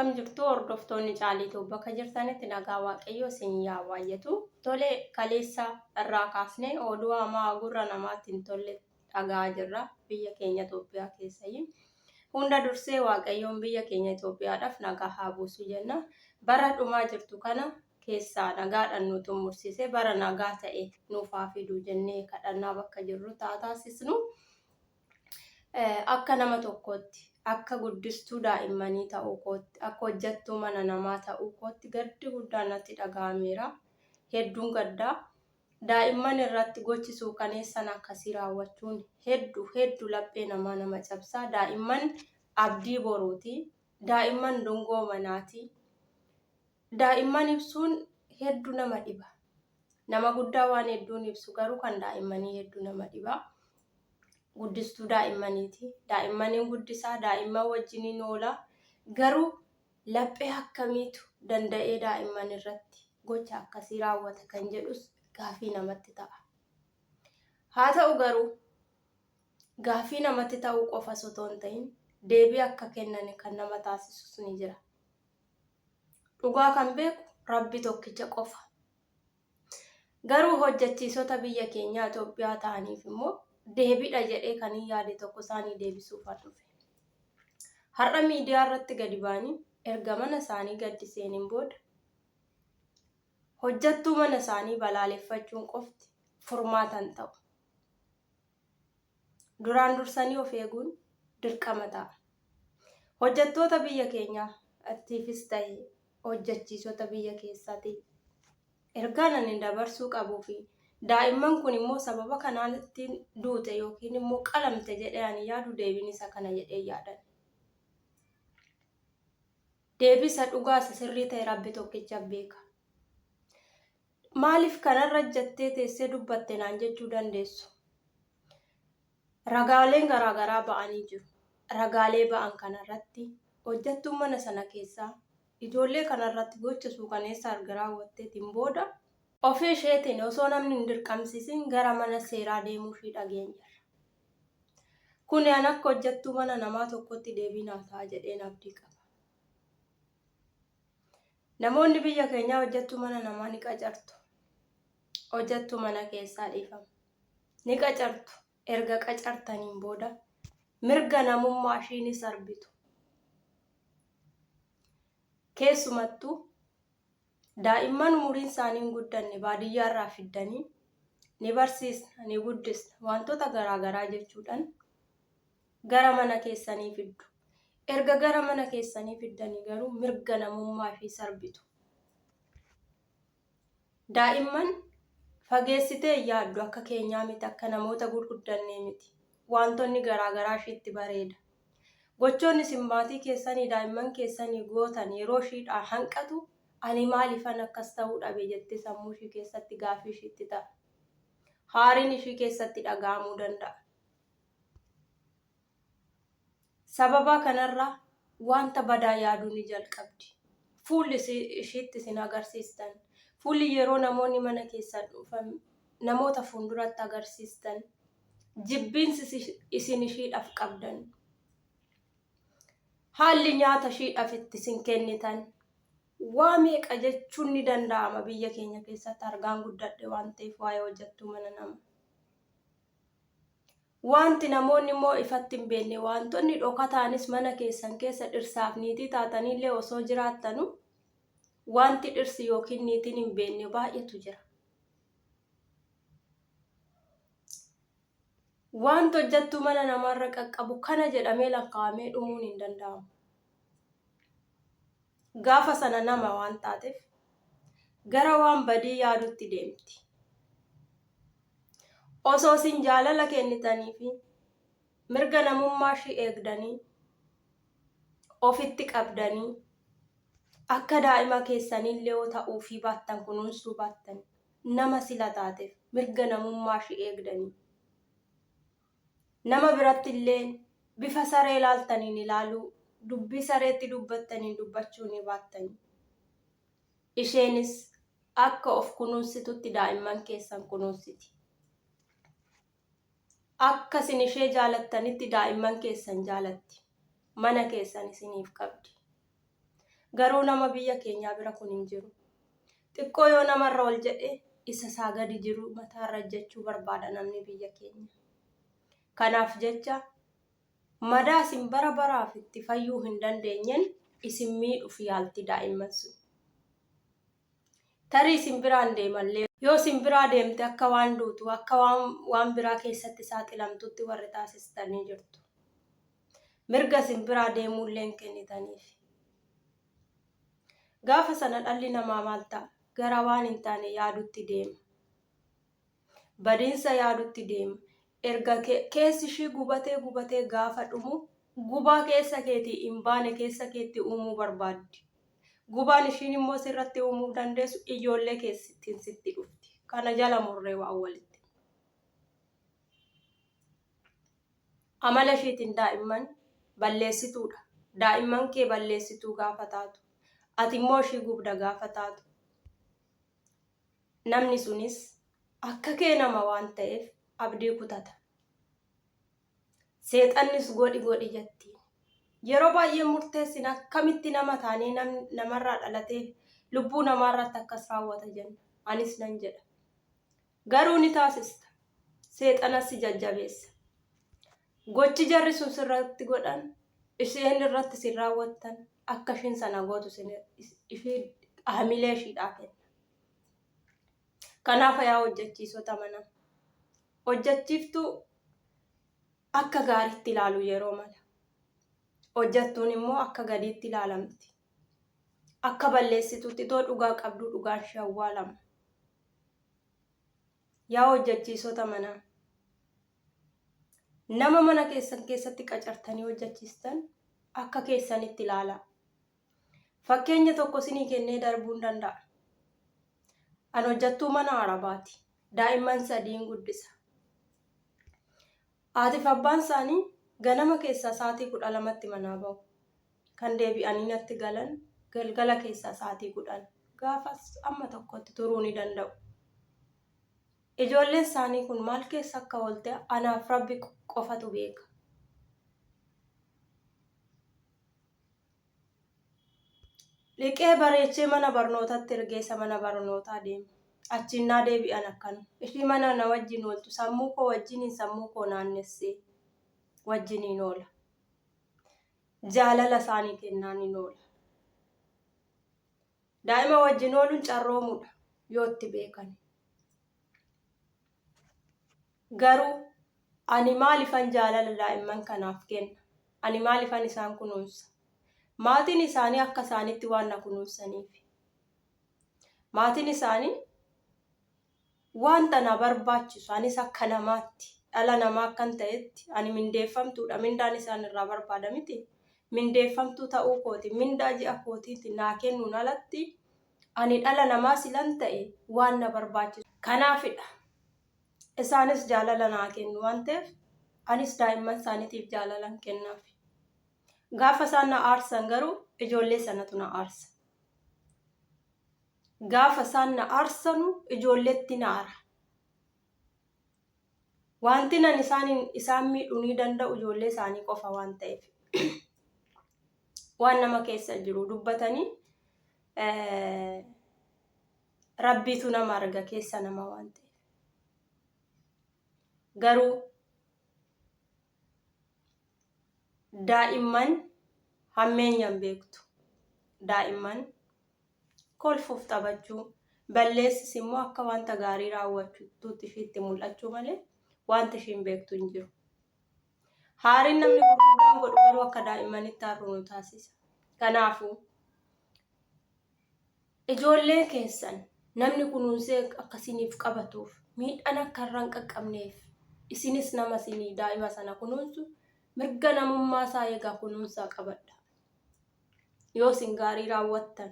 Akkam jirtu hordoftoonni Caaliituu bakka jirtanitti nagaa waaqayyoo isin yaa baay'atu. Tole kaleessa irraa kaasnee oduu hamaa gurra namaatti hin tolle dhagaa jirra biyya keenya Itoophiyaa keessatti. Hunda dursee waaqayyoon biyya keenya Itoophiyaadhaaf nagaa haa buusu jenna. Bara dhumaa jirtu kana keessaa nagaadhaan nu xumursisee bara nagaa ta'e nuuf haa fidu jennee kadhannaa bakka jirru taasisnu. Akka nama tokkotti akka guddistuu daa'immanii ta'uu kootti akka hojjettuu mana namaa ta'uu kootti gaddi guddaan natti dhaga'ameera. Hedduun gaddaa daa'imman irratti gochisuu kaneessan akkasii raawwachuun hedduu laphee nama cabsaa. Daa'imman abdii boruuti. Daa'imman dungoo manaati. Daa'imman ibsuun hedduu nama dhiba. Nama guddaa waan hedduun ibsu garuu kan daa'immanii hedduu nama dhiba. Guddistuu daa'immaniiti. Daa'immaniin guddisaa, daa'imman wajjiniin oola. Garuu laphee akkamiitu danda'ee daa'imman irratti gocha akkasii raawwata kan jedhus gaafii namatti ta'a. Haa ta'u garuu gaafii namatti ta'uu qofa osoo hin ta'in deebii akka kennan kan nama taasisus ni jira. Dhugaa kan beeku Rabbi tokkicha qofa. Garuu hojjechiisota biyya keenyaa Itoophiyaa ta'aniif immoo deebiidha jedhee kan hin yaade tokko isaanii deebisuuf dhufe. Har'a miidiyaa irratti gadi ba'anii erga mana isaanii gaddi seeniin booda hojjettuu mana isaanii balaaleffachuun qofti furmaata hin ta'u. Duraan dursanii of eeguun dirqama ta'a. Hojjettoota biyya keenyaatiifis ta'e hojjechiisota biyya keessaatiif ergaan ani dabarsuu qabuu fi daa'imman kun immoo sababa kanaan ittiin duute yookiin immoo qalamte jedhee ani yaadu deebiin isa kana jedhee yaadan. Deebisa dhugaa isa sirrii ta'e Rabbi tokkicha beeka. Maaliif kanarra jettee teessee dubbatte naan jechuu dandeessu? Ragaaleen garaagaraa ba'anii jiru. Ragaalee ba'an kanarratti hojjettuun mana sana keessaa ijoollee kanarratti gocha suukaneessaa erga raawwatteetiin booda ofii isheetiin osoo namni hin dirqamsiisin gara mana seeraa deemuufii dhageenyarra. Kun an akka hojjettuu mana namaa tokkotti deebii naaf ta'a jedheen abdii qaba. Namoonni biyya keenyaa hojjettuu mana namaa ni qacartu. Hojjettuu mana keessaa dhiifama. Ni qacartu. Erga qacartaniin booda mirga namummaa ishii ni sarbitu. Keessumattuu daa'imman umuriin isaanii hin guddanne baadiyyaa irraa fiddanii ni barsiisna, ni guddisna, wantoota garaagaraa jechuudhaan gara mana keessanii fiddu. Erga gara mana keessanii fiddanii garuu mirga namummaa ishii sarbitu. Daa'imman fageessitee yaaddu akka keenyaa miti, akka namoota gurguddannee miti. Wantoonni garaagaraa ishiitti bareeda. Gochoonni isin maatii keessanii daa'imman keessanii gootan yeroo ishiidhaan hanqatu ani maaliifan akkas ta'uu dhabe jettee sammuu ishii keessatti gaafii ishiitti ta'a. Haariin ishii keessatti dhaga'amuu danda'a. Sababa kanarraa wanta badaa yaaduu ni jalqabdi. Fuulli ishiitti isin agarsiistan, fuulli yeroo namoonni mana keessaa dhufan namoota fuulduratti agarsiistan, jibbiinsi isin ishiidhaaf qabdan, haalli nyaata ishiidhaaf itti isin kennitan, waa meeqa jechuun ni danda'ama biyya keenya keessatti argaan guddadhe waan ta'eef waa'ee hojjettuu mana namaa. Wanti namoonni immoo ifatti hin beekne wantoonni dhokataanis mana keessan keessa dhirsaaf niitii taatanillee osoo jiraattanu wanti dhirsi yookiin niitiin hin beekne baay'eetu jira. Wanti hojjettuu mana namaarra qaqqabu kana jedhamee lakkaa'amee dhumuun hin danda'amu. Gaafa sana nama waan taateef gara waan badii yaadutti deemti. Osoo isin jaalala kennitanii fi mirga namummaa ishii eegdanii ofitti qabdanii akka daa'ima keessanillee yoo ta'uu fi baattan kunuunsuu baattan nama sila taateef mirga namummaa ishii eegdanii nama biratti illee bifa saree ilaaltaniin ilaaluu dubbii sareetti dubbattanii dubbachuu ni baattanii. Isheenis akka of kunuunsitutti daa'imman keessan kunuunsiti. Akka isin ishee jaalattanitti daa'imman keessan jaalatti. Mana keessan isiniif qabdi. Garuu nama biyya keenyaa bira kun hin jiru. Xiqqoo yoo namarra ol jedhe isa isaa gadi jiru mataarra jechuu barbaada namni biyya keenya. Kanaaf jecha madaa isin bara baraaf itti fayyuu hin dandeenyen isin miidhuuf yaalti daa'imman sun. Tarii isin biraan deemallee yoo isin biraa deemte akka waan duutu akka waan biraa keessatti saaxilamtutti warri taasistanii jirtu. Mirga isin biraa deemuullee hin kennitaniif. Gaafa sana dhalli namaa maal ta'a? Gara waan hin taane yaadutti deema. Badiinsa yaadutti deema. Erga keessi ishii gubatee gaafa dhumu gubaa keessa keetii hin baane keessa keetti uumuu barbaaddi. Gubaan ishiin immoo sirratti uumuu dandeessu ijoollee keessittiin sitti dhufti. Kana jala murree waan walitti. Amala ishiitiin daa'imman balleessituudha. Daa'imman kee balleessituu gaafa taatu. Ati immoo ishii gubda gaafa taatu. Namni sunis akka kee nama waan ta'eef abdii kutata. Seexannis godhi jetti. Yeroo baay'ee murteessin akkamitti nama taanee namarraa dhalatee lubbuu namaarratti akkas raawwata jenna. Anis nan jedha. Garuu ni taasista. Seexanas si jajjabeessa. Gochi jarri sun sirratti godhan, isheen irratti si raawwattan akka isheen sana gootu ishee hamilee ishiidhaa kenna. Kanaaf yaa hojjechiisota mana. Hojjechiiftuu akka gaariitti ilaalu yeroo mala. Hojjettuun immoo akka gadiitti ilaalamti. Akka balleessituutti too dhugaa qabdu dhugaan ishee awwaalama. Yaa hojjechiisota manaa. Nama mana keessan keessatti qacartanii hojjechiistan akka keessanitti ilaalaa. Fakkeenya tokko isinii kennee darbuu hin danda'a. An hojjettuu mana Arabaati. Daa'imman 3 guddisa. Haatiif abbaan isaanii ganama keessaa sa'aatii 12tti manaa bahu. Kan deebi'anii natti galan galgala keessaa sa'aatii 10. Gaafas amma tokkotti turuu ni danda'u. Ijoolleen isaanii kun maal keessa akka oolte anaaf Rabbi qofatu beeka. Liqee bareechee mana barnootatti ergeessa mana barnootaa deema. Achinnaa deebi'an akkana. Ishii mana na wajjin ooltu sammuu koo wajjiniin sammuu koo naannessee wajjiniin oola. Jaalala isaanii kennaaniin oola. Daa'ima wajjin ooluun carroomuudha yoo itti beekan. Garuu ani maalifan jaalala daa'imman kanaaf kenna? Ani maalifan isaan kunuunsa? Maatiin isaanii akka isaanitti waan na kunuunsaniif. Maatiin isaanii wanta na barbaachisu anis akka namaatti dhala namaa akkan ta'etti ani mindeeffamtuudha. Mindaan isaan irraa barbaada miti. Mindeeffamtuu ta'uu kooti. Mindaa ji'a kootiitti naa kennuun alatti ani dhala namaa silan ta'e waan na barbaachisu. Kanaafidha. Isaanis jaalala naa kennu waan ta'eef anis daa'imman isaaniitiif jaalalan kennaaf. Gaafa isaan na aarsan garuu ijoollee sanatu na aarsa. Gaafa isaan na aarsanu ijoolleetti na aara. Wanti nan isaan miidhuu ni danda'u ijoollee isaanii qofa waan ta'eef. Waan nama keessa jiru dubbatanii Rabbiitu nama arga keessa nama waan ta'eef. Garuu daa'imman hammeenyaan beektu. Daa'imman kolfuuf taphachuu, balleessis immoo akka wanta gaarii raawwachuutti ishiitti mul'achuu malee wanta ishiin beektu hin jiru. Haariin namni gurguddaan godhu garuu akka daa'immanitti haaruu nu taasisa. Kanaafuu ijoollee keessan namni kunuunsee akkasiniif qabatuuf miidhaan akka irraan qaqqabneef isinis nama isinii daa'ima sana kunuunsu mirga namummaa isaa eegaa kunuunsaa qabadha. Yoo isin gaarii raawwattan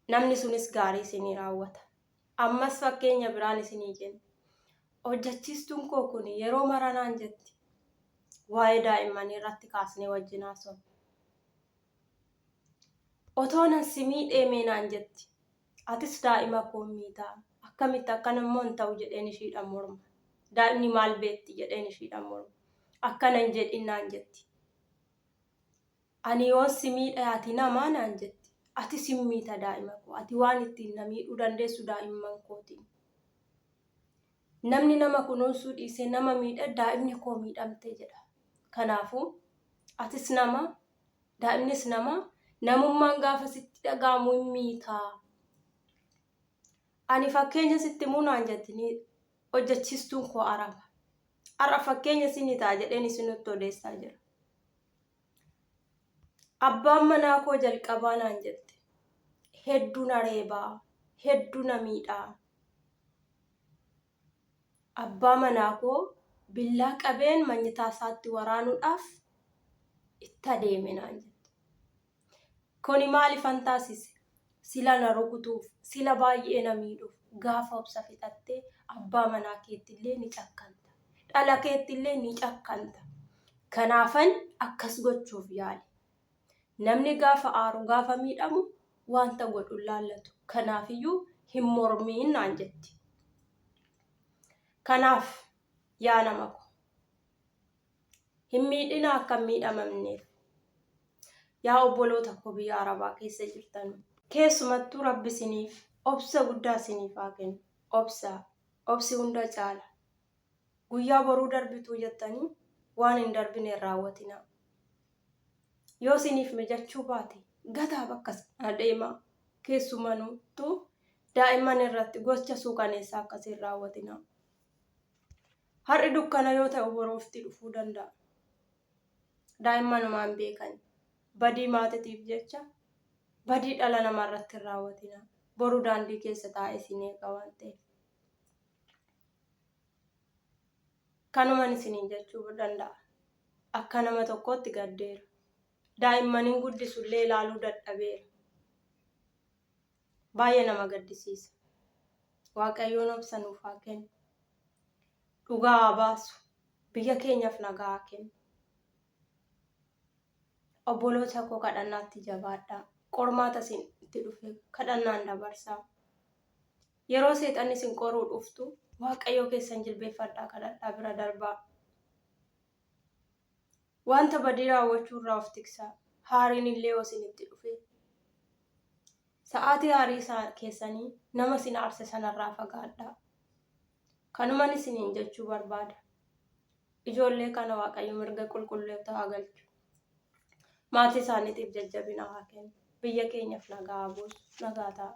namni sunis gaarii isinii raawwata. Ammas fakkeenya biraan isinii jenna. Hojjechiistuun koo kun yeroo maranaan jetti waa'ee daa'immanii irratti kaasnee wajjin haasofna. Otoo nan si miidhee meenaan jetti. Atis daa'ima koo miidhaa. Akkamitti akkan immoo hin ta'u jedheen ishiidhaan morma. Daa'imni maal beetti jedheen ishiidhaan morma. Akkana hin jedhinnaan jetti. Ani yoon si miidha ati namaa naan jetti. Ati si miita daa'ima koo. Ati waan ittiin na miidhuu dandeessu daa'imman kootiin. Namni nama kunuunsuu dhiisee nama miidha daa'imni koo miidhamte jedha. Kanaafuu atis nama, daa'imnis nama, namummaan gaafa sitti dhaga'amu hin miitaa. Ani fakkeenya sitti munaan jettini hojjechiistuun koo araba. Har'a fakkeenya isinii ta'a jedheen isinitti odeessaa jira. Abbaan manaa koo jalqabaa naan jette. Hedduu na reebaa, hedduu na miidhaa. Abbaa manaa koo billaa qabeen manyitaa isaatti waraanuudhaaf itti adeeme naan jette. Kuni maalifan taasise? Sila na rukutuuf, sila baay'ee na miidhuuf gaafa obsa fixattee abbaa manaa keettillee ni cakkanta. Dhala keettillee ni cakkanta. Kanaafan akkas gochuuf yaale. Namni gaafa aaru gaafa miidhamu wanta godhu laallatu. Kanaafiyyuu hin mormiin naan jetti. Kanaaf yaa nama ko. Hin miidhina akka hin miidhamamneef. Yaa obboloota koo biyya Arabaa keessa jirtan. Keessumattuu Rabbi isiniif obsa guddaa isiniif haa kennu. Obsi hunda caala. Guyyaa boruu darbituu jettanii waan hin darbine raawwatina. Yoo isiniif mijachuu baate gataa bakka sana deemaa. Keessumattuu daa'imman irratti gocha suukaneessaa akkasiin raawwatina. Har'i dukkana yoo ta'u boruufti dhufuu danda'a. Daa'immanumaan beekan. Badii maatiitiif jecha badii dhala namaa irratti hin raawwatina. Boruu daandii keessa taa'ee isin eega waan ta'eef. Kanuman isiniin jechuu danda'a. Akka nama tokkotti gaddeera. Daa'immaniin guddisullee ilaaluu dadhabeera. Baay'ee nama gaddisiisa. Waaqayyoon obsa nuuf haa kennu. Dhugaa haa baasu. Biyya keenyaaf nagaa haa kennu. Obboloota koo kadhannaatti jabaadhaa. Qormaata isin itti dhufe kadhannaan dabarsaa. Yeroo seexanni isin qoruu dhuftu Waaqayyoo keessan jilbeeffadhaa kadhadhaa bira darbaa. Wanta badii raawwachuu irraa of tiksaa. Haariin illee yoo isinitti dhufe. Sa'aatii haarii keessanii nama isin aarse sanarraa fagaadhaa. Kanuman isiniin jechuu barbaada. Ijoollee kana Waaqayyo mirga qulqulleeftaa haa galchu. Maatii isaaniitiif jajjabina haa kennu. Biyya keenyaaf nagaa haa buusu. Nagaa ta'a.